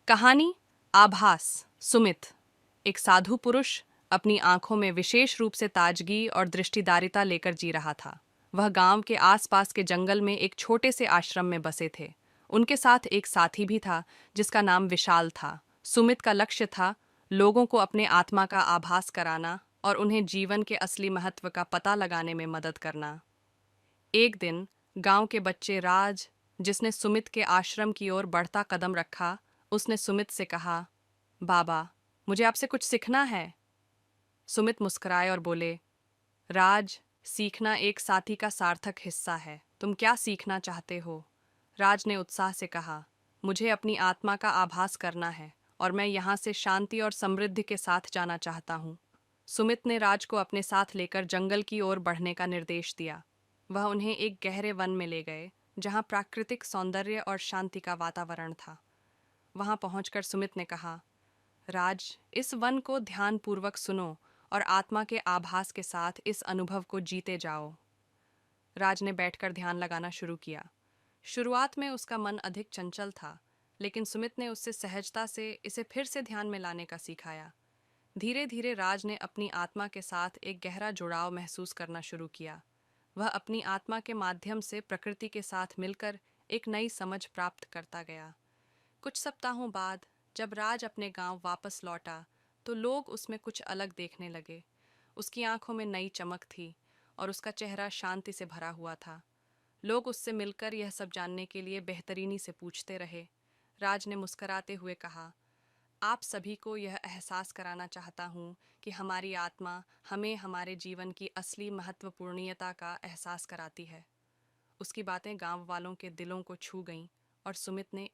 कहानी आभास। सुमित, एक साधु पुरुष, अपनी आंखों में विशेष रूप से ताजगी और दृष्टिदारिता लेकर जी रहा था। वह गांव के आसपास के जंगल में एक छोटे से आश्रम में बसे थे। उनके साथ एक साथी भी था जिसका नाम विशाल था। सुमित का लक्ष्य था लोगों को अपने आत्मा का आभास कराना और उन्हें जीवन के असली महत्व का पता लगाने में मदद करना। एक दिन गांव के बच्चे राज, जिसने सुमित के आश्रम की ओर बढ़ता कदम रखा, उसने सुमित से कहा, बाबा, मुझे आपसे कुछ सीखना है। सुमित मुस्कुराए और बोले, राज, सीखना एक साथी का सार्थक हिस्सा है। तुम क्या सीखना चाहते हो? राज ने उत्साह से कहा, मुझे अपनी आत्मा का आभास करना है और मैं यहाँ से शांति और समृद्धि के साथ जाना चाहता हूँ। सुमित ने राज को अपने साथ लेकर जंगल की ओर बढ़ने का निर्देश दिया। वह उन्हें एक गहरे वन में ले गए जहाँ प्राकृतिक सौंदर्य और शांति का वातावरण था। वहां पहुंचकर सुमित ने कहा, राज, इस वन को ध्यानपूर्वक सुनो और आत्मा के आभास के साथ इस अनुभव को जीते जाओ। राज ने बैठकर ध्यान लगाना शुरू किया। शुरुआत में उसका मन अधिक चंचल था, लेकिन सुमित ने उससे सहजता से इसे फिर से ध्यान में लाने का सिखाया। धीरे धीरे राज ने अपनी आत्मा के साथ एक गहरा जुड़ाव महसूस करना शुरू किया। वह अपनी आत्मा के माध्यम से प्रकृति के साथ मिलकर एक नई समझ प्राप्त करता गया। कुछ सप्ताहों बाद जब राज अपने गांव वापस लौटा तो लोग उसमें कुछ अलग देखने लगे। उसकी आंखों में नई चमक थी और उसका चेहरा शांति से भरा हुआ था। लोग उससे मिलकर यह सब जानने के लिए बेहतरीनी से पूछते रहे। राज ने मुस्कुराते हुए कहा, आप सभी को यह एहसास कराना चाहता हूँ कि हमारी आत्मा हमें हमारे जीवन की असली महत्वपूर्णता का एहसास कराती है। उसकी बातें गांव वालों के दिलों को छू गईं और सुमित ने